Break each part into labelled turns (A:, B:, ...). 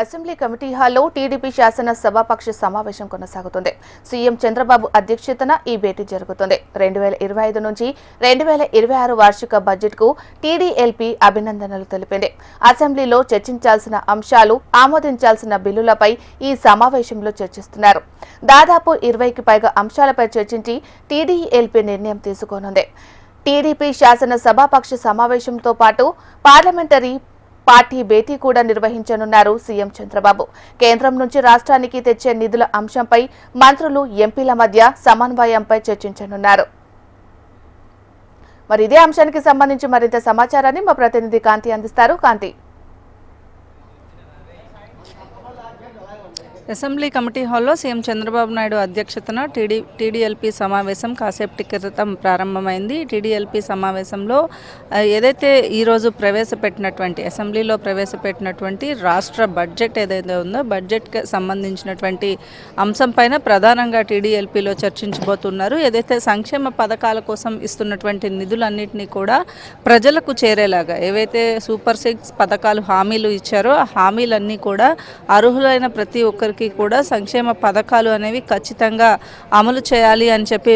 A: Assembly committee హాల్లో TDP శాసన సభాపక్ష సమావేశం కొనసాగుతుంది. సీఎం చంద్రబాబు అధ్యక్షతన ఈ భేటీ జరుగుతుంది. 2025 నుంచి 2026 వార్షిక బడ్జెట్కు టీడీఎల్పీ అభినందనలు తెలిపింది. అసెంబ్లీలో చర్చించాల్సిన అంశాలు, ఆమోదించాల్సిన బిల్లులపై ఈ సమావేశంలో చర్చిస్తున్నారు. దాదాపు 20కి పైగా అంశాలపై చర్చించి టీడీఎల్పీ నిర్ణయం తీసుకోనుంది. టీడీపీ శాసన సభాపక్ష సమావేశంతో పాటు పార్లమెంటరీ పార్టీ భేటీ కూడా నిర్వహించనున్నారు సీఎం చంద్రబాబు. కేంద్రం నుంచి రాష్ట్రానికి తెచ్చే నిధుల అంశంపై మంత్రులు, ఎంపీల మధ్య సమన్వయంపై చర్చించనున్నారు. మరి ఇదే అంశానికి సంబంధించి మరింత సమాచారాన్ని మా ప్రతినిధి కాంతి అందిస్తారు. కాంతి,
B: అసెంబ్లీ కమిటీ హాల్లో సీఎం చంద్రబాబు నాయుడు అధ్యక్షతన టీడీఎల్పీ సమావేశం కాసేపటి క్రితం ప్రారంభమైంది. టీడీఎల్పీ సమావేశంలో ఏదైతే ఈరోజు అసెంబ్లీలో ప్రవేశపెట్టినటువంటి రాష్ట్ర బడ్జెట్ ఏదైతే ఉందో బడ్జెట్కి సంబంధించినటువంటి అంశంపైన ప్రధానంగా టీడీఎల్పీలో చర్చించబోతున్నారు. ఏదైతే సంక్షేమ పథకాల కోసం ఇస్తున్నటువంటి నిధులన్నింటినీ కూడా ప్రజలకు చేరేలాగా ఏవైతే సూపర్ 6 పథకాలు హామీలు ఇచ్చారో ఆ హామీలన్నీ కూడా అర్హులైన ప్రతి ఒక్కరికి కూడా సంక్షేమ పథకాలు అనేవి ఖచ్చితంగా అమలు చేయాలి అని చెప్పి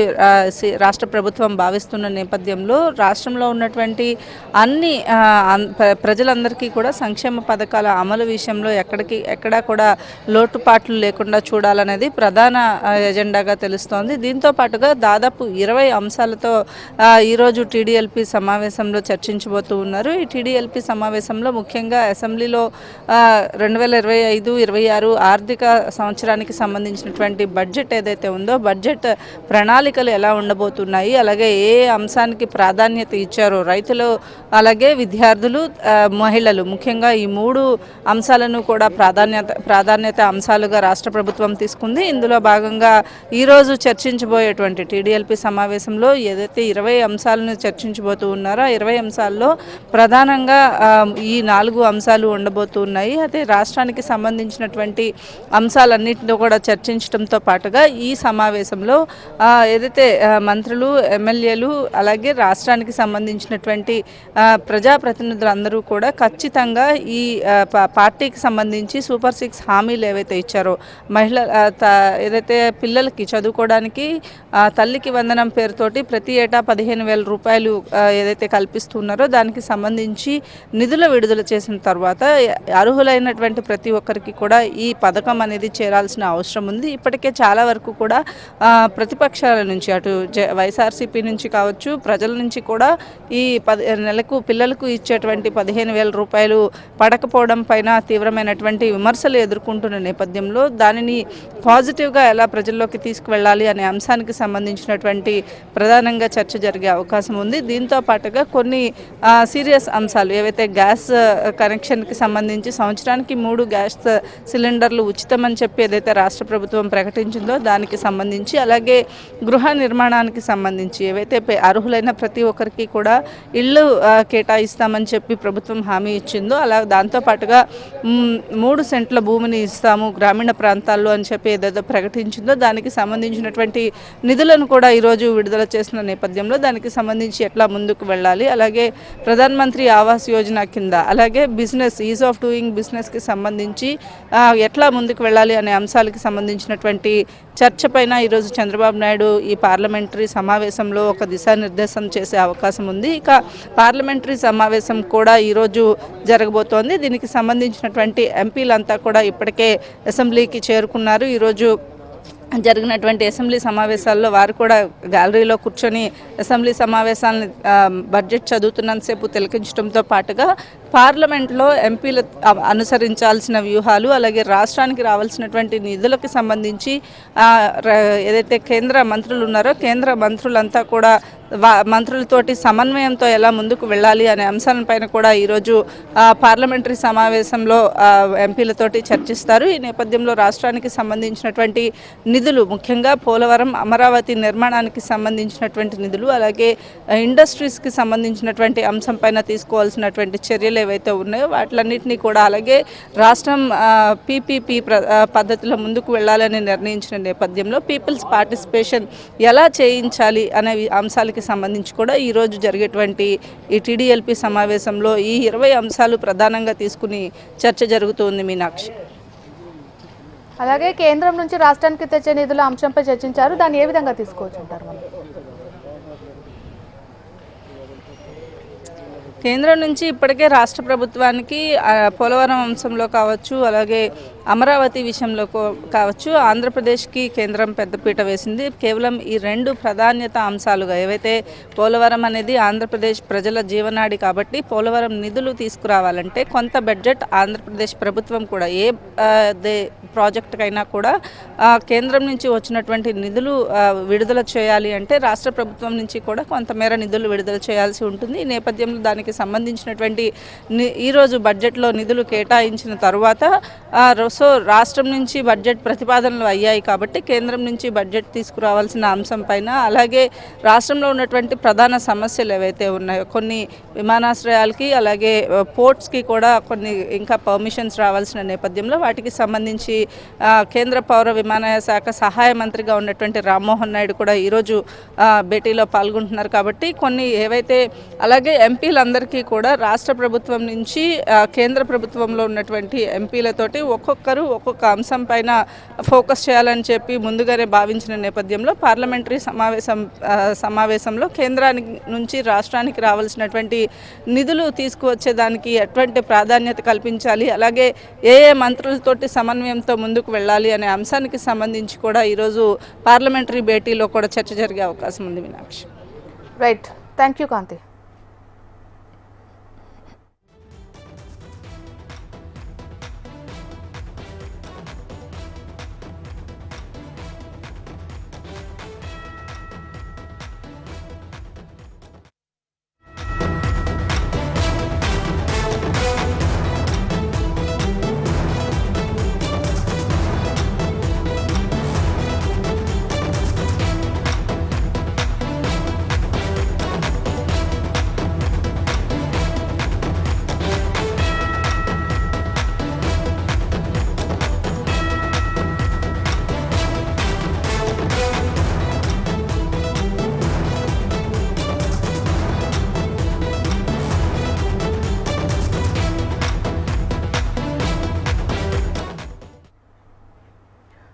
B: రాష్ట్ర ప్రభుత్వం భావిస్తున్న నేపథ్యంలో రాష్ట్రంలో ఉన్నటువంటి అన్ని ప్రజలందరికీ కూడా సంక్షేమ పథకాల అమలు విషయంలో ఎక్కడా కూడా లోటుపాట్లు లేకుండా చూడాలనేది ప్రధాన ఎజెండాగా తెలుస్తోంది. దీంతో పాటుగా దాదాపు 20 అంశాలతో ఈరోజు టీడీఎల్పీ సమావేశంలో చర్చించబోతూ ఉన్నారు. ఈ టీడీఎల్పీ సమావేశంలో ముఖ్యంగా అసెంబ్లీలో 2025-26 ఆర్థిక సంవత్సరానికి సంబంధించినటువంటి బడ్జెట్ ఏదైతే ఉందో బడ్జెట్ ప్రణాళికలు ఎలా ఉండబోతున్నాయి, అలాగే ఏ అంశానికి ప్రాధాన్యత ఇచ్చారో రైతులు, అలాగే విద్యార్థులు, మహిళలు, ముఖ్యంగా ఈ 3 అంశాలను కూడా ప్రాధాన్యత అంశాలుగా రాష్ట్ర ప్రభుత్వం తీసుకుంది. ఇందులో భాగంగా ఈరోజు చర్చించబోయేటువంటి టీడీఎల్పీ సమావేశంలో ఏదైతే 20 అంశాలను చర్చించబోతూ ఉన్నారో 20 అంశాల్లో ప్రధానంగా ఈ 4 అంశాలు ఉండబోతున్నాయి. అయితే రాష్ట్రానికి సంబంధించినటువంటి అంశాలన్నింటిలో కూడా చర్చించడంతో పాటుగా ఈ సమావేశంలో ఏదైతే మంత్రులు, ఎమ్మెల్యేలు, అలాగే రాష్ట్రానికి సంబంధించినటువంటి ప్రజాప్రతినిధులందరూ కూడా ఖచ్చితంగా ఈ పార్టీకి సంబంధించి సూపర్ 6 హామీలు ఏవైతే ఇచ్చారో ఏదైతే పిల్లలకి చదువుకోవడానికి తల్లికి వందనం పేరుతోటి ప్రతి ఏటా 15,000 రూపాయలు ఏదైతే కల్పిస్తున్నారో దానికి సంబంధించి నిధుల విడుదల చేసిన తర్వాత అర్హులైనటువంటి ప్రతి ఒక్కరికి కూడా ఈ పథకం అనేది చేరాల్సిన అవసరం ఉంది. ఇప్పటికే చాలా వరకు కూడా ప్రతిపక్షాల నుంచి అటు వైఎస్ఆర్సీపీ నుంచి కావచ్చు, ప్రజల నుంచి కూడా ఈ నెలకు పిల్లలకు ఇచ్చేటువంటి 15,000 రూపాయలు పడకపోవడం పైన తీవ్రమైనటువంటి విమర్శలు ఎదుర్కొంటున్న నేపథ్యంలో దానిని పాజిటివ్గా ఎలా ప్రజల్లోకి తీసుకువెళ్ళాలి అనే అంశానికి సంబంధించినటువంటి ప్రధానంగా చర్చ జరిగే అవకాశం ఉంది. దీంతో పాటుగా కొన్ని సీరియస్ అంశాలు ఏవైతే గ్యాస్ కనెక్షన్కి సంబంధించి సంవత్సరానికి 3 గ్యాస్ సిలిండర్లు ఉచితమని చెప్పి ఏదైతే రాష్ట్ర ప్రభుత్వం ప్రకటించిందో దానికి సంబంధించి, అలాగే గృహ నిర్మాణానికి సంబంధించి ఏవైతే అర్హులైన ప్రతి ఒక్కరికి కూడా ఇళ్ళు కేటాయిస్తామని చెప్పి ప్రభుత్వం హామీ ఇచ్చిందో దాంతోపాటుగా 3 సెంట్ల భూమిని ఇస్తాము గ్రామీణ ప్రాంతాల్లో అని చెప్పి ఏదైతే ప్రకటించిందో దానికి సంబంధించినటువంటి నిధులను కూడా ఈరోజు విడుదల చేసిన నేపథ్యంలో దానికి సంబంధించి ఎట్లా ముందుకు వెళ్ళాలి, అలాగే ప్రధాన్ మంత్రి ఆవాస్ యోజన కింద అలాగే ఈజ్ ఆఫ్ డూయింగ్ బిజినెస్కి సంబంధించి ఎట్లా ముందుకు వెళ్ళాలి అనే అంశాలకి సంబంధించినటువంటి చర్చ పైన ఈరోజు చంద్రబాబు నాయుడు ఈ పార్లమెంటరీ సమావేశంలో ఒక దిశానిర్దేశం చేసే అవకాశం ఉంది. ఇక పార్లమెంటరీ సమావేశం కూడా ఈరోజు జరగబోతోంది. దీనికి సంబంధించినటువంటి ఎంపీలంతా కూడా ఇప్పటికే అసెంబ్లీకి చేరుకున్నారు. ఈరోజు జరిగినటువంటి అసెంబ్లీ సమావేశాల్లో వారు కూడా గ్యాలరీలో కూర్చొని అసెంబ్లీ సమావేశాలను బడ్జెట్ చదువుతున్నంతసేపు తిలకించడంతో పాటుగా పార్లమెంట్లో ఎంపీలు అనుసరించాల్సిన వ్యూహాలు, అలాగే రాష్ట్రానికి రావాల్సినటువంటి నిధులకు సంబంధించి ఏదైతే కేంద్ర మంత్రులు ఉన్నారో కేంద్ర మంత్రులంతా కూడా మంత్రులతోటి సమన్వయంతో ఎలా ముందుకు వెళ్ళాలి అనే అంశాలపైన కూడా ఈరోజు పార్లమెంటరీ సమావేశంలో ఎంపీలతోటి చర్చిస్తారు. ఈ నేపథ్యంలో రాష్ట్రానికి సంబంధించినటువంటి నిధులు, ముఖ్యంగా పోలవరం, అమరావతి నిర్మాణానికి సంబంధించినటువంటి నిధులు, అలాగే ఇండస్ట్రీస్కి సంబంధించినటువంటి అంశంపైన తీసుకోవాల్సినటువంటి చర్యలు ఏవైతే ఉన్నాయో వాటిలన్నింటినీ కూడా, అలాగే రాష్ట్రం పీపీపీ పద్ధతిలో ముందుకు వెళ్ళాలని నిర్ణయించిన నేపథ్యంలో పీపుల్స్ పార్టిసిపేషన్ ఎలా చేయించాలి అనే అంశాలకి సంబంధించి కూడా ఈరోజు జరిగేటువంటి ఈ టీడీఎల్పీ సమావేశంలో ఈ 20 అంశాలు ప్రధానంగా తీసుకుని చర్చ జరుగుతుంది. మీనాక్షి.
A: అలాగే కేంద్రం నుంచి రాష్ట్రానికి తెచ్చే నిధుల అంశంపై చర్చించారు. దాన్ని ఏ విధంగా తీసుకోవచ్చు అంటారు మనం?
B: కేంద్రం నుంచి ఇప్పటికే రాష్ట్ర ప్రభుత్వానికి పోలవరం అంశంలో కావచ్చు, అలాగే అమరావతి విషయంలో కావచ్చు, ఆంధ్రప్రదేశ్కి కేంద్రం పెద్దపీట వేసింది. కేవలం ఈ రెండు ప్రాధాన్యత అంశాలుగా ఏవైతే పోలవరం అనేది ఆంధ్రప్రదేశ్ ప్రజల జీవనాడి కాబట్టి పోలవరం నిధులు తీసుకురావాలంటే కొంత బడ్జెట్ ఆంధ్రప్రదేశ్ ప్రభుత్వం కూడా ప్రాజెక్టుకైనా కూడా కేంద్రం నుంచి వచ్చినటువంటి నిధులు విడుదల చేయాలి అంటే రాష్ట్ర ప్రభుత్వం నుంచి కూడా కొంతమేర నిధులు విడుదల చేయాల్సి ఉంటుంది. ఈ నేపథ్యంలో దానికి సంబంధించినటువంటి ఈరోజు బడ్జెట్లో నిధులు కేటాయించిన తర్వాత సో రాష్ట్రం నుంచి బడ్జెట్ ప్రతిపాదనలు అయ్యాయి కాబట్టి కేంద్రం నుంచి బడ్జెట్ తీసుకురావాల్సిన అంశం పైన, అలాగే రాష్ట్రంలో ఉన్నటువంటి ప్రధాన సమస్యలు ఏవైతే ఉన్నాయో కొన్ని విమానాశ్రయాలకి అలాగే పోర్ట్స్కి కూడా కొన్ని ఇంకా పర్మిషన్స్ రావాల్సిన నేపథ్యంలో వాటికి సంబంధించి కేంద్ర పౌర విమానయాన శాఖ సహాయ మంత్రిగా ఉన్నటువంటి రామ్మోహన్ నాయుడు కూడా ఈరోజు భేటీలో పాల్గొంటున్నారు. కాబట్టి కొన్ని ఏవైతే అలాగే ఎంపీలందరికీ కూడా రాష్ట్ర ప్రభుత్వం నుంచి కేంద్ర ప్రభుత్వంలో ఉన్నటువంటి ఎంపీలతోటి ఒక్కొక్క అంశం పైన ఫోకస్ చేయాలని చెప్పి ముందుగానే భావించిన నేపథ్యంలో పార్లమెంటరీ సమావేశంలో కేంద్రానికి నుంచి రాష్ట్రానికి రావాల్సినటువంటి నిధులు తీసుకువచ్చేదానికి ఎటువంటి ప్రాధాన్యత కల్పించాలి, అలాగే ఏ మంత్రులతోటి సమన్వయంతో ముందుకు వెళ్ళాలి అనే అంశానికి సంబంధించి కూడా ఈరోజు పార్లమెంటరీ భేటీలో కూడా చర్చ జరిగే అవకాశం ఉంది. మీనాక్షి.
A: రైట్, థ్యాంక్ యూ కాంతి.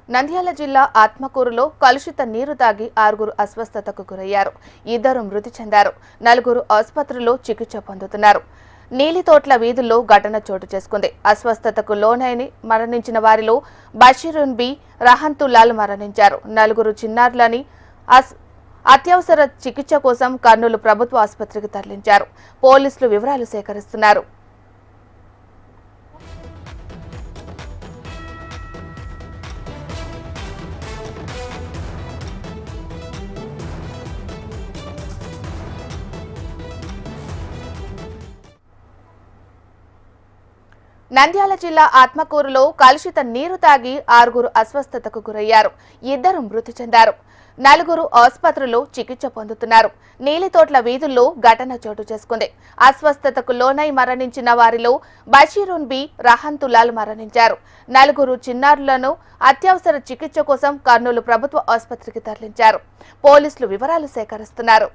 A: నంద్యాల జిల్లా ఆత్మకూరులో కలుషిత నీరు తాగి 6 అస్వస్థతకు గురయ్యారు. 2 మృతి చెందారు. 4 ఆసుపత్రిలో చికిత్స పొందుతున్నారు. నీలితోట్ల వీధుల్లో ఘటన చోటు చేసుకుంది. అస్వస్థతకు లోనైన మరణించిన వారిలో బషీరున్ బి, రహంతులాల్ మరణించారు. 4 చిన్నారులని అత్యవసర చికిత్స కోసం కర్నూలు ప్రభుత్వ ఆసుపత్రికి తరలించారు. పోలీసులు వివరాలు సేకరిస్తున్నారు. నంద్యాల జిల్లా ఆత్మకూరులో కలుషిత నీరు తాగి 6 అస్వస్థతకు గురయ్యారు. 2 మృతి చెందారు. 4 ఆసుపత్రిలో చికిత్స పొందుతున్నారు. నీలితోట్ల వీధుల్లో ఘటన చోటు చేసుకుంది. అస్వస్థతకు లోనై మరణించిన వారిలో బషీరున్ బి, రహంతులాల్ మరణించారు. 4 చిన్నారులను అత్యవసర చికిత్స కోసం కర్నూలు ప్రభుత్వ ఆసుపత్రికి తరలించారు. పోలీసులు వివరాలు సేకరిస్తున్నారు.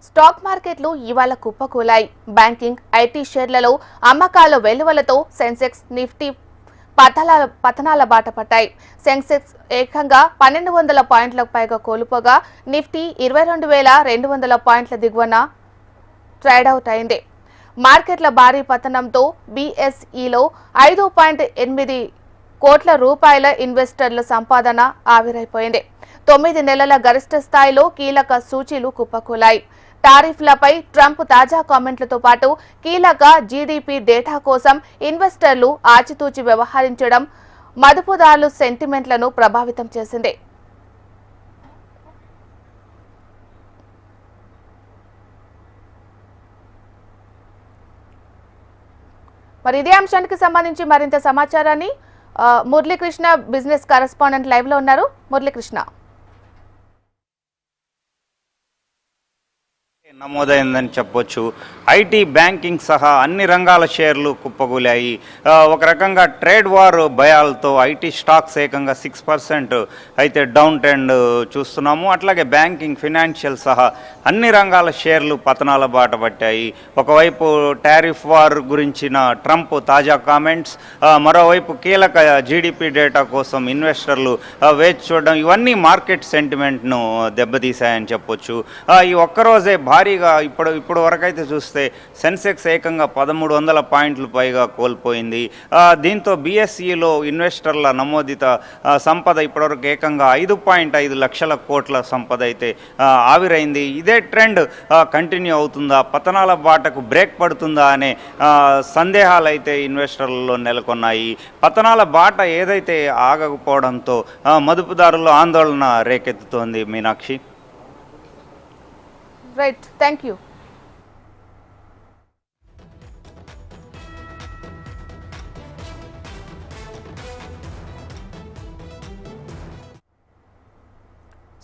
A: స్టాక్ మార్కెట్లు ఇవాళ కుప్పకూలాయి. బ్యాంకింగ్, ఐటీ షేర్లలో అమ్మకాల వెలువలతో సెన్సెక్స్, నిఫ్టీ పతనాల బాట పట్టాయి. సెన్సెక్స్ ఏకంగా 1200 పాయింట్లకు పైగా కోల్పోగా నిఫ్టీ 22,200 పాయింట్ల దిగువన ట్రేడౌట్ అయింది. మార్కెట్ల భారీ పతనంతో బీఎస్ఈలో 5.8 కోట్ల రూపాయల ఇన్వెస్టర్ల సంపాదన ఆవిరైపోయింది. 9 నెలల గరిష్ట స్థాయిలో కీలక సూచీలు కుప్పకూలాయి. టారిఫ్లపై ట్రంప్ తాజా కామెంట్లతో పాటు కీలక జీడీపీ డేటా కోసం ఇన్వెస్టర్లు ఆచితూచి వ్యవహరించడం మదుపుదారులు సెంటిమెంట్లను ప్రభావితం చేసింది. మరి ఇదే అంశానికి సంబంధించి మరింత సమాచారాన్ని మురళీకృష్ణ బిజినెస్ కరెస్పాండెంట్ లైవ్ లో ఉన్నారు. మురళీకృష్ణ,
C: నమోదైందని చెప్పొచ్చు. ఐటీ, బ్యాంకింగ్ సహా అన్ని రంగాల షేర్లు కుప్పకూలాయి. ఒక రకంగా ట్రేడ్ వార్ భయాలతో ఐటీ స్టాక్స్ ఏకంగా 6% అయితే డౌన్ ట్రెండ్ చూస్తున్నాము. అట్లాగే బ్యాంకింగ్, ఫినాన్షియల్ సహా అన్ని రంగాల షేర్లు పతనాల బాట పట్టాయి. ఒకవైపు టారిఫ్ వార్ గురించిన ట్రంప్ తాజా కామెంట్స్, మరోవైపు కీలక జీడిపి డేటా కోసం ఇన్వెస్టర్లు వేచి చూడడం, ఇవన్నీ మార్కెట్ సెంటిమెంట్ను దెబ్బతీశాయని చెప్పొచ్చు. ఈ ఒక్కరోజే భారీగా ఇప్పుడు వరకైతే చూస్తే సెన్సెక్స్ ఏకంగా 1300 పాయింట్లు పైగా కోల్పోయింది. దీంతో బీఎస్ఈలో ఇన్వెస్టర్ల నమోదిత సంపద ఇప్పటివరకు ఏకంగా 5.5 లక్షల కోట్ల సంపద అయితే ఆవిరైంది. ఇదే ట్రెండ్ కంటిన్యూ అవుతుందా, పతనాల బాటకు బ్రేక్ పడుతుందా అనే సందేహాలు అయితే ఇన్వెస్టర్లలో నెలకొన్నాయి. పతనాల బాట ఏదైతే ఆగకపోవడంతో మదుపుదారుల్లో ఆందోళన రేకెత్తుతోంది. Meenakshi.
A: Right, thank you.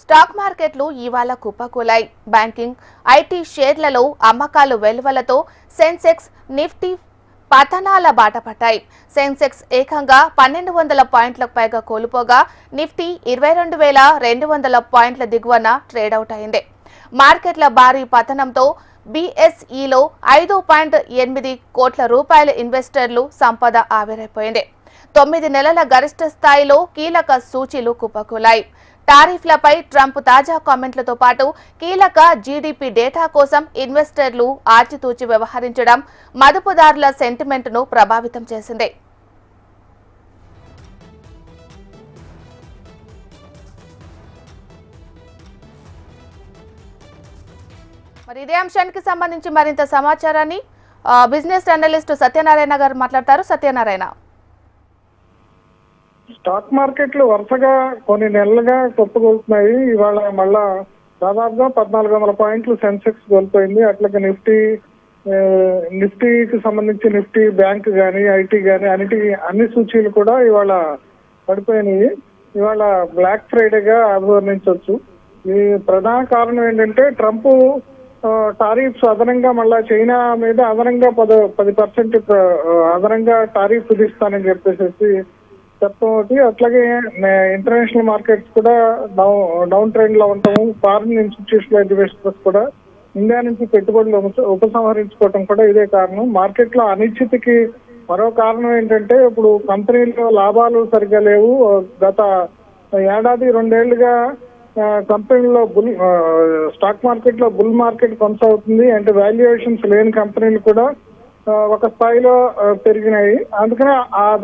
A: Stock మార్కెట్లు ఇవాళ కుప్పకూలాయి. బ్యాంకింగ్, ఐటీ షేర్లలో అమ్మకాలు వెలువలతో సెన్సెక్స్, నిఫ్టీ పతనాల బాట పట్టాయి. సెన్సెక్స్ ఏకంగా 1200 పాయింట్లకు పైగా కోల్పోగా నిఫ్టీ 22,200 పాయింట్ల దిగువన ట్రేడౌట్ అయింది. మార్కెట్ల భారీ పతనంతో బీఎస్ఈలో 5.8 కోట్ల రూపాయల ఇన్వెస్టర్లు సంపద ఆవిరైపోయింది. 9 నెలల గరిష్ట స్థాయిలో కీలక సూచీలు కుప్పకూలాయి. టారిఫ్లపై ట్రంప్ తాజా కామెంట్లతో పాటు కీలక జీడీపీ డేటా కోసం ఇన్వెస్టర్లు ఆచితూచి వ్యవహరించడం మదుపుదారుల సెంటిమెంట్ను ప్రభావితం చేసింది. మరి ఇదే అంశానికి సంబంధించి మరింత సమాచారాన్ని బిజినెస్ అనలిస్ట్ సత్యనారాయణ గారు మాట్లాడతారు. సత్యనారాయణ,
D: స్టాక్ మార్కెట్లు వరుసగా కొన్ని నెలలుగా కొట్టుకొస్తున్నాయి. ఇవాళ మళ్ళా దాదాపుగా 1400 పాయింట్లు సెన్సెక్స్ కోల్పోయింది. అట్లాగే నిఫ్టీకి సంబంధించి నిఫ్టీ బ్యాంక్ కానీ, ఐటీ కానీ అన్ని సూచీలు కూడా ఇవాళ పడిపోయినాయి. ఇవాళ బ్లాక్ ఫ్రైడేగా అభివర్ణించవచ్చు. ఈ ప్రధాన కారణం ఏంటంటే ట్రంప్ టారిఫ్స్ అదనంగా మళ్ళా చైనా మీద అదనంగా 10% అదనంగా టారిఫ్ విధిస్తానని చెప్పేసి చెప్పడం ఒకటి. అట్లాగే ఇంటర్నేషనల్ మార్కెట్స్ కూడా డౌన్ ట్రెండ్ లో ఉంటాము. ఫారిన్ ఇన్స్టిట్యూషనల్ ఇన్వెస్టర్స్ కూడా ఇండియా నుంచి పెట్టుబడులు ఉపసంహరించుకోవటం కూడా ఇదే కారణం. మార్కెట్ లో అనిశ్చితికి మరో కారణం ఏంటంటే ఇప్పుడు కంపెనీల్లో లాభాలు సరిగ్గా లేవు. గత ఏడాది 2 ఏళ్లుగా కంపెనీలో స్టాక్ మార్కెట్ లో బుల్ మార్కెట్ కొనసాగుతుంది. అంటే వాల్యుయేషన్స్ లేని కంపెనీలు కూడా ఒక స్థాయిలో పెరిగినాయి. అందుకనే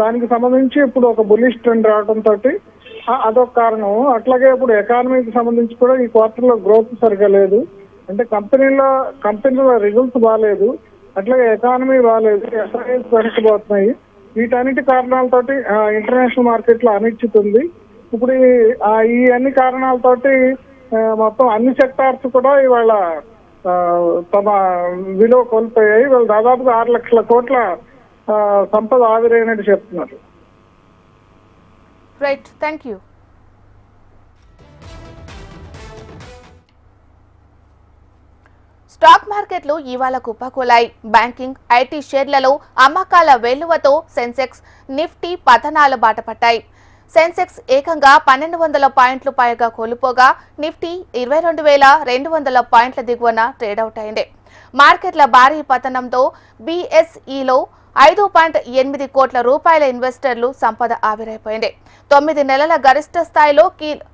D: దానికి సంబంధించి ఇప్పుడు ఒక బుల్లిష్ ట్రెండ్ రావడంతో అదొక కారణం. అట్లాగే ఇప్పుడు ఎకానమీకి సంబంధించి కూడా ఈ క్వార్టర్ లో గ్రోత్ సరిగా లేదు. అంటే కంపెనీల రిజల్ట్స్ బాగాలేదు, అట్లాగే ఎకానమీ బాగాలేదు, ఎస్ఐఎస్ వెనక్కిపోతున్నాయి. వీటన్నిటి కారణాలతోటి ఇంటర్నేషనల్ మార్కెట్ లో అనిశ్చితి ఉంది. ఇప్పుడు ఈ అన్ని కారణాలతోటి మొత్తం అన్ని సెక్టార్స్ కూడా ఇవాళ తమ విలువ కోల్పోయాయి. వాళ్ళు దాదాపుగా 6 లక్షల కోట్ల సంపద ఆవిరైనట్టు చెప్తున్నారు.
A: Right, thank you. స్టాక్ మార్కెట్లు ఇవాళ కుప్పకూలాయి. బ్యాంకింగ్, ఐటీ షేర్లలో అమ్మకాల వెల్లువతో సెన్సెక్స్, నిఫ్టీ పతనాల బాట పట్టాయి. సెన్సెక్స్ ఏకంగా 1200 పాయింట్లు పైగా కోల్పోగా నిఫ్టీ 22,200 పాయింట్ల దిగువన ట్రేడౌట్ అయింది. మార్కెట్ల భారీ పతనంతో బీఎస్ఈలో 5.8 కోట్ల రూపాయల ఇన్వెస్టర్లు సంపద ఆవిరైపోయింది. 9 నెలల గరిష్ట స్థాయిలో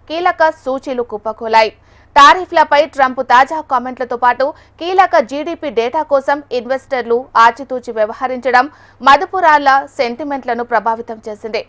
A: కీలక సూచీలు కుప్పకూలాయి. టారిఫ్లపై ట్రంప్ తాజా కామెంట్లతో పాటు కీలక జీడీపీ డేటా కోసం ఇన్వెస్టర్లు ఆచితూచి వ్యవహరించడం మదుపురాళ్ల సెంటిమెంట్లను ప్రభావితం చేసింది.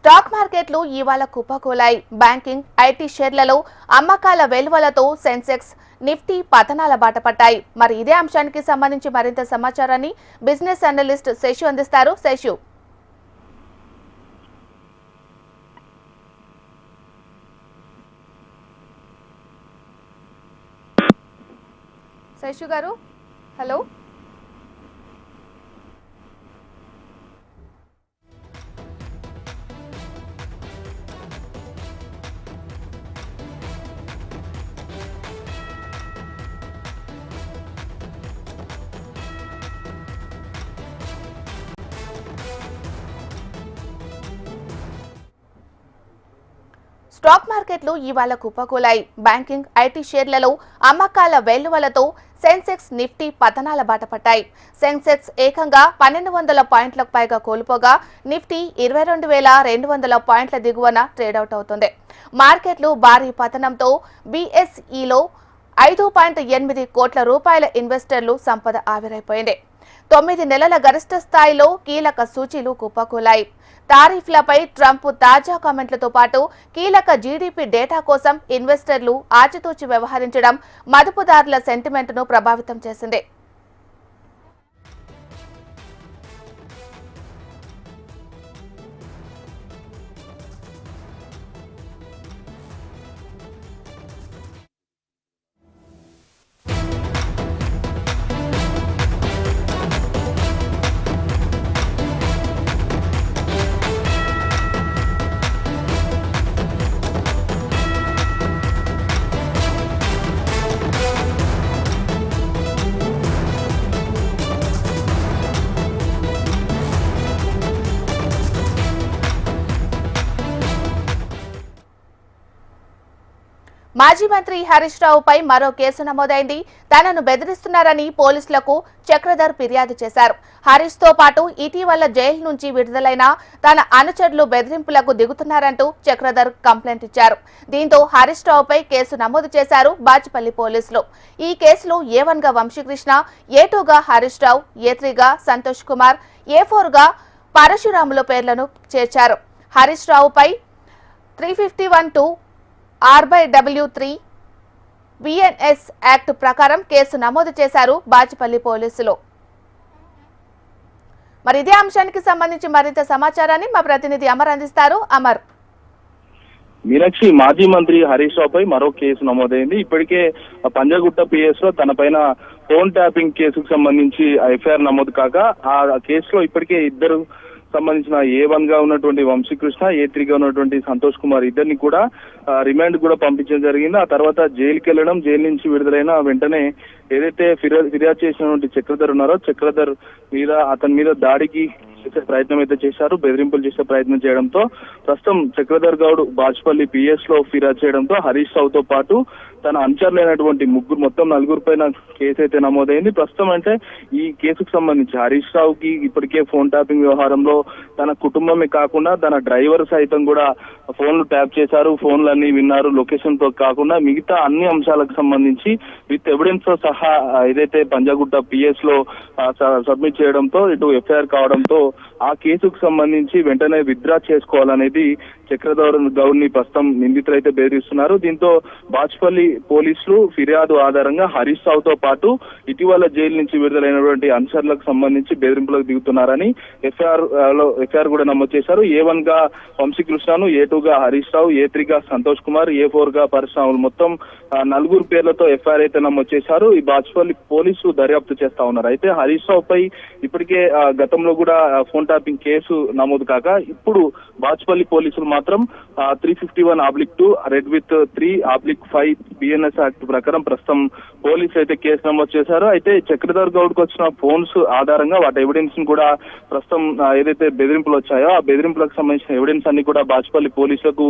A: స్టాక్ మార్కెట్లు ఇవాళ కుప్పకూలాయి. బ్యాంకింగ్, ఐటీ షేర్లలో అమ్మకాల వెలువలతో సెన్సెక్స్, నిఫ్టీ పతనాల బాట పట్టాయి. మరి ఇదే అంశానికి సంబంధించి మరింత సమాచారాన్ని బిజినెస్ అనలిస్ట్ శేషు అందిస్తారు. శేషు గారు, హలో. స్టాక్ మార్కెట్లు ఇవాళ కుప్పకూలాయి. బ్యాంకింగ్, ఐటీ షేర్లలో అమ్మకాల వెల్లువలతో సెన్సెక్స్, నిఫ్టీ పతనాల బాట పట్టాయి. సెన్సెక్స్ ఏకంగా 1200 పాయింట్లకు పైగా కోల్పోగా నిఫ్టీ 22,200 పాయింట్ల దిగువన ట్రేడౌట్ అవుతుంది. మార్కెట్లు భారీ పతనంతో బీఎస్ఈలో 5.8 కోట్ల రూపాయల ఇన్వెస్టర్లు సంపద ఆవిరైపోయింది. 9 నెలల గరిష్ట స్థాయిలో కీలక సూచీలు కుప్పకూలాయి. టారిఫ్లపై ట్రంప్ తాజా కామెంట్లతో పాటు కీలక జీడీపీ డేటా కోసం ఇన్వెస్టర్లు ఆచితూచి వ్యవహరించడం మదుపుదారుల సెంటిమెంట్ను ప్రభావితం చేసింది. మాజీ మంత్రి హరీష్ రావుపై మరో కేసు నమోదైంది. తనను బెదిరిస్తున్నారని పోలీసులకు చక్రధర్ ఫిర్యాదు చేశారు. హరీష్ తో పాటు ఇటీవల జైలు నుంచి విడుదలైన తన అనుచరులు బెదిరింపులకు దిగుతున్నారంటూ చక్రధర్ కంప్లైంట్ ఇచ్చారు. దీంతో హరీష్ రావుపై కేసు నమోదు చేశారు బాచుపల్లి పోలీసులు. ఈ కేసులో A1 గా వంశీకృష్ణ, A2 గా హరీష్ రావు, A3 గా సంతోష్ కుమార్, A4 గా పరశురాముల పేర్లను చేర్చారు. హరీష్ రావుపై 351(2) R/W3 బిఎన్ఎస్ యాక్ట్ ప్రకారం కేసు నమోదు చేశారు బాచుపల్లి పోలీసులు. మరి ఇదే అంశానికి సంబంధించి మరింత సమాచారాన్ని మా ప్రతినిధి అమర్ అందిస్తారు. అమర్.
E: మీనాక్షి, మాజీ మంత్రి హరీష్ రావుపై మరో కేసు నమోదైంది. ఇప్పటికే పంజాగుట్ట పిఎస్ లో తనపైన ఫోన్ ట్యాపింగ్ కేసుకు సంబంధించి ఎఫ్ఐఆర్ నమోదు కాగా ఆ కేసులో ఇప్పటికే ఇద్దరు సంబంధించిన A1 గా ఉన్నటువంటి వంశీకృష్ణ, A3 గా ఉన్నటువంటి సంతోష్ కుమార్ ఇద్దరిని కూడా రిమాండ్ కూడా పంపించడం జరిగింది. ఆ తర్వాత జైలుకి వెళ్ళడం, జైలు నుంచి విడుదలైన వెంటనే ఏదైతే ఫిర్యాదు చేసినటువంటి చక్రధర్ ఉన్నారో చక్రధర్ మీద అతని మీద దాడికి చేసే ప్రయత్నం అయితే చేశారు, బెదిరింపులు చేసే ప్రయత్నం చేయడంతో ప్రస్తుతం చక్రధర్ గౌడ్ బాచుపల్లి పిఎస్ లో ఫిర్యాదు చేయడంతో హరీష్ రావు తో పాటు తన అనుచరులైనటువంటి మొత్తం 4 పైన కేసు అయితే నమోదైంది. ప్రస్తుతం అంటే ఈ కేసుకు సంబంధించి హరీష్ రావుకి ఇప్పటికే ఫోన్ ట్యాపింగ్ వ్యవహారంలో తన కుటుంబమే కాకుండా తన డ్రైవర్ సైతం కూడా ఫోన్లు ట్యాప్ చేశారు, ఫోన్లన్నీ విన్నారు. లొకేషన్ తో కాకుండా మిగతా అన్ని అంశాలకు సంబంధించి విత్ ఎవిడెన్స్ తో సహా ఏదైతే పంజాగుట్ట పిఎస్ లో సబ్మిట్ చేయడంతో ఇటు ఎఫ్ఐఆర్ కావడంతో ఆ కేసుకు సంబంధించి వెంటనే విత్డ్రా చేసుకోవాలనేది చక్రధర్ గౌడ్ ని ప్రస్తుతం నిందితులు అయితే బెదిరిస్తున్నారు. దీంతో బాచుపల్లి పోలీసులు ఫిర్యాదు ఆధారంగా హరీష్ రావు తో పాటు ఇటీవల జైలు నుంచి విడుదలైనటువంటి అనుచరులకు సంబంధించి బెదిరింపులకు దిగుతున్నారని ఎఫ్ఐఆర్ కూడా నమోదు చేశారు. A1 గా వంశీకృష్ణను, A2 గా హరీష్ రావు, A3 గా సంతోష్ కుమార్, A4 గా పరశురాములు మొత్తం 4 పేర్లతో ఎఫ్ఐఆర్ అయితే నమోదు చేశారు. ఈ బాచుపల్లి పోలీసులు దర్యాప్తు చేస్తా ఉన్నారు. అయితే హరీష్ రావు పై ఇప్పటికే గతంలో కూడా ఫోన్ ట్యాపింగ్ కేసు నమోదు కాగా ఇప్పుడు బాచుపల్లి పోలీసులు మాత్రం 351(2) రెడ్ విత్ 3(5) బిఎన్ఎస్ యాక్ట్ ప్రకారం ప్రస్తుతం పోలీసులు అయితే కేసు నమోదు చేశారు. అయితే చక్రధర్ గౌడ్ కు వచ్చిన ఫోన్స్ ఆధారంగా వాటి ఎవిడెన్స్ ను కూడా ప్రస్తుతం ఏదైతే బెదిరింపులు వచ్చాయో ఆ బెదిరింపులకు సంబంధించిన ఎవిడెన్స్ అన్ని కూడా బాచుపల్లి పోలీసులకు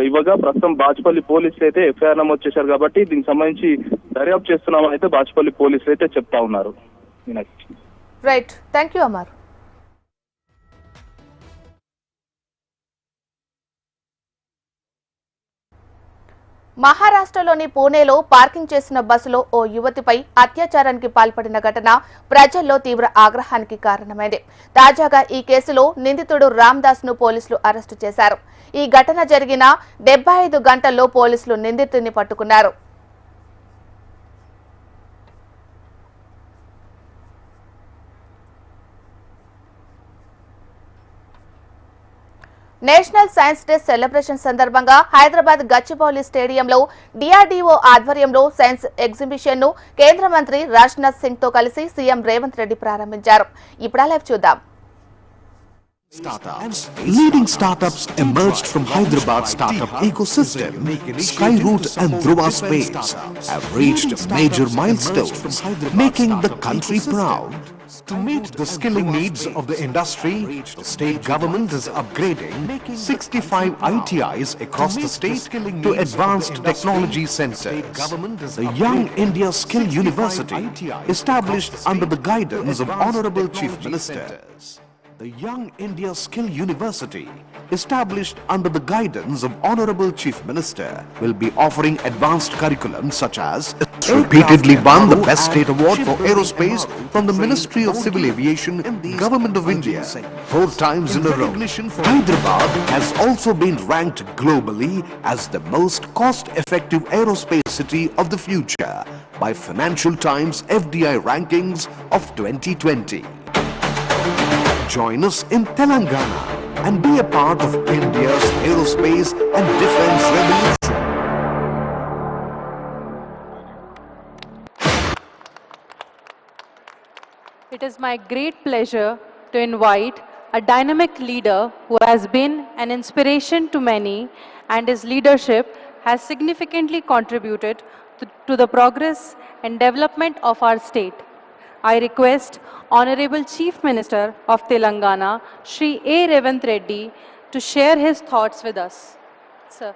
E: ఇవ్వగా ప్రస్తుతం బాచుపల్లి పోలీసులు అయితే ఎఫ్ఐఆర్ నమోదు చేశారు. కాబట్టి దీనికి సంబంధించి దర్యాప్తు చేస్తున్నామని అయితే బాచుపల్లి పోలీసులు అయితే చెప్తా ఉన్నారు.
A: Right, thank you Amar. మహారాష్ట్రలోని పూణేలో పార్కింగ్ చేసిన బస్సులో ఓ యువతిపై అత్యాచారానికి పాల్పడిన ఘటన ప్రజల్లో తీవ్ర ఆగ్రహానికి కారణమైంది. తాజాగా ఈ కేసులో నిందితుడు రామ్దాస్ ను పోలీసులు అరెస్టు చేశారు. ఈ ఘటన జరిగిన 75 గంటల్లో పోలీసులు నిందితుడిని పట్టుకున్నారు. నేషనల్ సైన్స్ డే సెలబ్రేషన్ సందర్భంగా హైదరాబాద్ గచ్చిబౌలి స్టేడియంలో డిఆర్డీఓ ఆధ్వర్యంలో సైన్స్ ఎగ్జిబిషన్ ను కేంద్ర మంత్రి రాజ్నాథ్ సింగ్ తో కలిసి సీఎం రేవంత్ రెడ్డి ప్రారంభించారు. ఇప్పుడు లైవ్ చూద్దాం.
F: Leading startups emerged from Hyderabad startup ecosystem. Skyroot and Dhruva Space have reached major milestones, making the country proud. To meet the skilling needs of the industry, the state government is upgrading 65 ITIs across the state to advanced technology centers. The Young India Skill University, established under the guidance of Honorable Chief Minister. The Young India Skill University, established under the guidance of Honorable Chief Minister, will be offering advanced curriculum such as repeatedly won the Best State Award for Aerospace from the Ministry of Civil Aviation, Government of India, 4 times in a row. Hyderabad has also been ranked globally as the most cost-effective aerospace city of the future by Financial Times FDI rankings of 2020. Join us in Telangana and be a part of India's aerospace and defense revolution.
G: It is my great pleasure to invite a dynamic leader who has been an inspiration to many, and his leadership has significantly contributed to the progress and development of our state. I request Honorable Chief Minister of Telangana, Shri A. Revanth Reddy, to share his thoughts with us. Sir.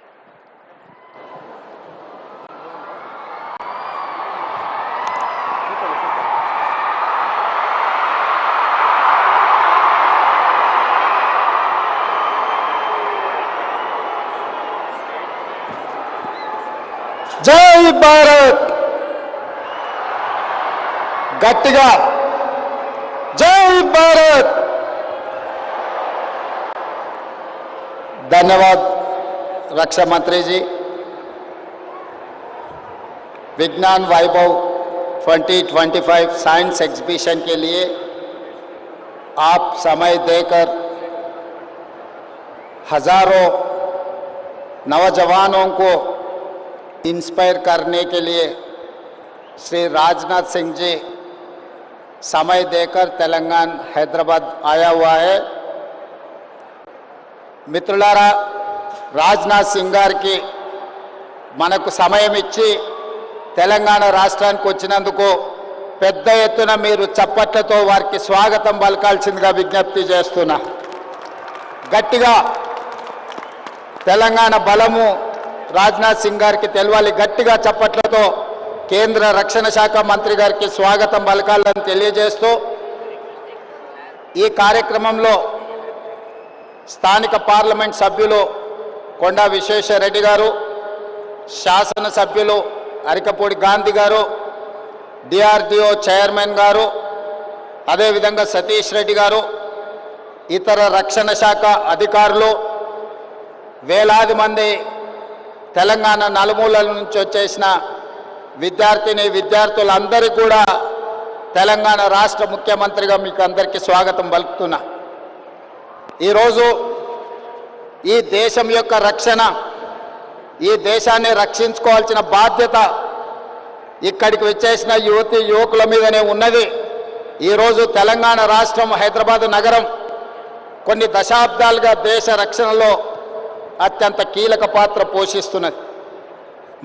H: జై భారత్ గట్టిగా జై భారత్. धन्यवाद रक्षा मंत्री जी. विज्ञान वैभव 2025 science exhibition के लिए आप समय देकर हजारों नौजवानों को इंस्पायर करने के लिए श्री राजनाथ सिंह जी समय देकर तेलंगाना हैदराबाद आया हुआ है. మిత్రులారా, రాజ్నాథ్ సింగ్ గారికి మనకు సమయం ఇచ్చి తెలంగాణ రాష్ట్రానికి వచ్చినందుకు పెద్ద ఎత్తున మీరు చప్పట్లతో వారికి స్వాగతం పలకాల్సిందిగా విజ్ఞప్తి చేస్తున్నా. గట్టిగా తెలంగాణ బలము రాజ్నాథ్ సింగ్ గారికి తెలవాలి. గట్టిగా చప్పట్లతో కేంద్ర రక్షణ శాఖ మంత్రి గారికి స్వాగతం పలకాలని తెలియజేస్తూ ఈ కార్యక్రమంలో స్థానిక పార్లమెంట్ సభ్యులు కొండా విశ్వేశ్వరరెడ్డి గారు, శాసనసభ్యులు అరికపూడి గాంధీ గారు, డిఆర్డిఓ చైర్మన్ గారు, అదేవిధంగా సతీష్ రెడ్డి గారు, ఇతర రక్షణ శాఖ అధికారులు, వేలాది మంది తెలంగాణ నలుమూలల నుంచి వచ్చేసిన విద్యార్థులందరికీ కూడా తెలంగాణ రాష్ట్ర ముఖ్యమంత్రిగా మీకు అందరికీ స్వాగతం పలుకుతున్నా. ఈరోజు ఈ దేశం యొక్క రక్షణ, ఈ దేశాన్ని రక్షించుకోవాల్సిన బాధ్యత ఇక్కడికి వచ్చేసిన యువకుల మీదనే ఉన్నది. ఈరోజు తెలంగాణ రాష్ట్రం, హైదరాబాద్ నగరం కొన్ని దశాబ్దాలుగా దేశ రక్షణలో అత్యంత కీలక పాత్ర పోషిస్తున్నది.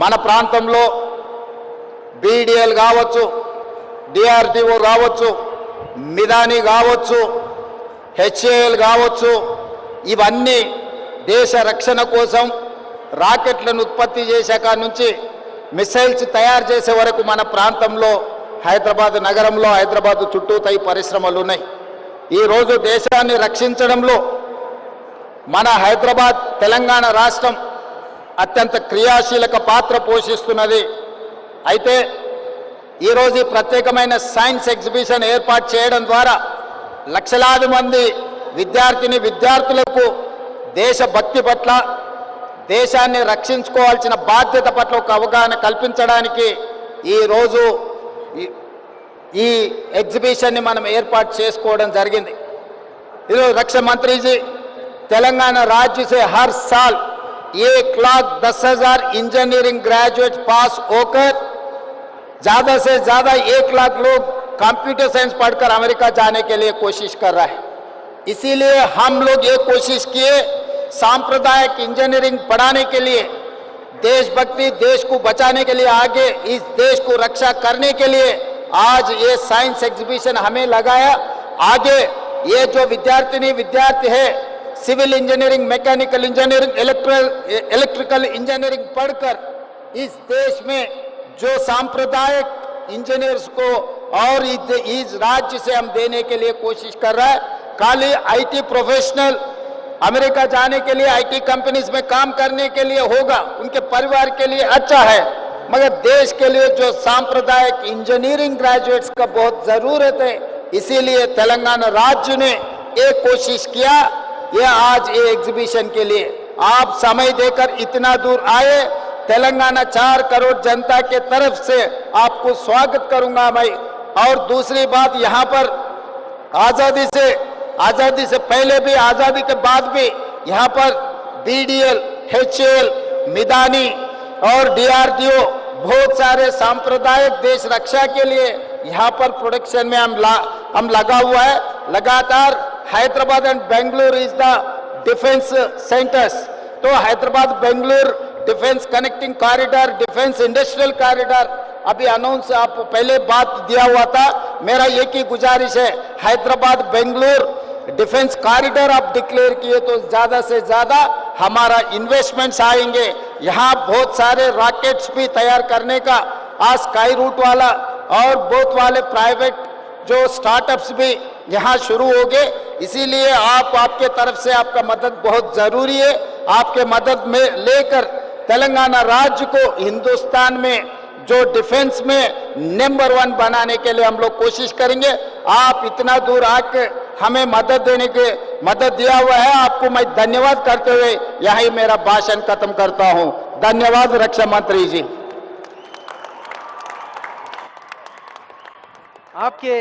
H: మన ప్రాంతంలో బీడీఎల్ కావచ్చు, డిఆర్డిఓ కావచ్చు, మిదాని కావచ్చు, హెచ్ఏఎల్ కావచ్చు, ఇవన్నీ దేశ రక్షణ కోసం రాకెట్లను ఉత్పత్తి చేసే కాడి నుంచి మిసైల్స్ తయారు చేసే వరకు మన ప్రాంతంలో హైదరాబాద్ నగరంలో, హైదరాబాద్ చుట్టూతా ఈ పరిశ్రమలు ఉన్నాయి. ఈరోజు దేశాన్ని రక్షించడంలో మన హైదరాబాద్ తెలంగాణ రాష్ట్రం అత్యంత క్రియాశీలక పాత్ర పోషిస్తున్నది. అయితే ఈరోజు ఈ ప్రత్యేకమైన సైన్స్ ఎగ్జిబిషన్ ఏర్పాటు చేయడం ద్వారా లక్షలాది మంది విద్యార్థులకు దేశభక్తి పట్ల, దేశాన్ని రక్షించుకోవాల్సిన బాధ్యత పట్ల ఒక అవగాహన కల్పించడానికి ఈరోజు ఈ ఎగ్జిబిషన్ని మనం ఏర్పాటు చేసుకోవడం జరిగింది. ఈరోజు रक्षा मंत्री जी तेलंगाना राज्य से हर साल 1,10,000 इंजीनियरिंग ग्रेजुएट पास होकर ज्यादा से ज्यादा 1 लाख लोग कंप्यूटर साइंस पढ़कर अमेरिका जाने के लिए कोशिश कर रहा है। इसीलिए हम लोग ये कोशिश किए सांप्रदायिक इंजीनियरिंग पढ़ाने के लिए, देशभक्ति, देश को बचाने के लिए, आगे इस देश को रक्षा करने के लिए आज ये साइंस एग्जीबिशन हमें लगाया। आगे ये जो विद्यार्थी है civil engineering, mechanical engineering, electrical engineering पढ़कर इस देश में जो सांप्रदायिक इंजीनियर्स को और इस राज्य से हम देने के लिए कोशिश कर रहा है। खाली आईटी प्रोफेशनल अमेरिका जाने के लिए, आईटी कंपनीज में काम करने के लिए होगा, उनके परिवार के लिए अच्छा है, मगर देश के लिए जो सांप्रदायिक इंजीनियरिंग ग्रेजुएट्स का बहुत जरूरत है। इसीलिए तेलंगाना राज्य ने एक कोशिश किया, ये आज ये एग्जीबिशन के लिए आप समय देकर इतना दूर आए, तेलंगाना 4 करोड़ जनता के तरफ से आपको स्वागत करूंगा मैं। और दूसरी बात, यहाँ पर आजादी से पहले भी, आजादी के बाद भी यहाँ पर BDL, HAL, मिदानी और DRDO बहुत सारे सांप्रदायिक देश रक्षा के लिए यहाँ पर प्रोडक्शन में हम लगा हुआ है। लगातार Hyderabad and Bengaluru is the defence centres, तो Hyderabad Bengaluru defence connecting corridor, defence industrial corridor अभी अनाउंस आप पहले बात दिया हुआ था। मेरा एक ही गुजारिश है, हैदराबाद बेंगलुरु डिफेंस कॉरिडोर आप डिक्लेयर किए तो ज्यादा से ज्यादा हमारा इन्वेस्टमेंट्स आएंगे। यहाँ बहुत सारे रॉकेट्स भी तैयार करने का आज स्काई रूट वाला और बहुत वाले प्राइवेट जो स्टार्टअप्स भी यहाँ शुरू हो गए। इसीलिए आपके तरफ से आपका मदद बहुत जरूरी है। आपके मदद में लेकर तेलंगाना राज्य को हिंदुस्तान में जो डिफेंस में नंबर 1 बनाने के लिए हम लोग कोशिश करेंगे। आप इतना दूर आके हमें मदद दिया हुआ है, आपको मैं धन्यवाद करते हुए यही मेरा भाषण खत्म करता हूं। धन्यवाद रक्षा मंत्री जी।
I: आपके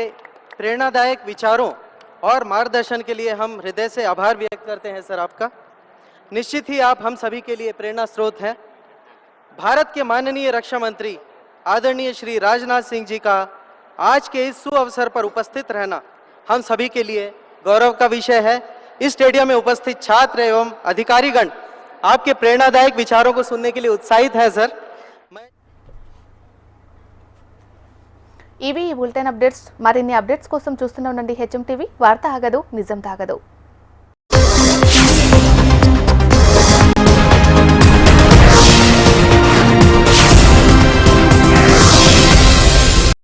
I: प्रेरणादायक विचारों और मार्गदर्शन के लिए हम हृदय से आभार व्यक्त करते हैं सर आपका। निश्चित ही आप हम सभी के लिए प्रेरणा स्रोत हैं। भारत के माननीय रक्षा मंत्री आदरणीय श्री राजनाथ सिंह जी का आज के इस सुअवसर पर उपस्थित रहना हम सभी के लिए गौरव का विषय है। इस स्टेडियम में उपस्थित छात्र एवं अधिकारीगण आपके प्रेरणादायक विचारों को सुनने के लिए उत्साहित है सर।
A: ఇవి ఈ బులెటిన్ అప్డేట్స్. మరిన్ని అప్డేట్స్ కోసం చూస్తూనే ఉండండి HM టీవీ. వార్త ఆగదు, నిజం తాగదు.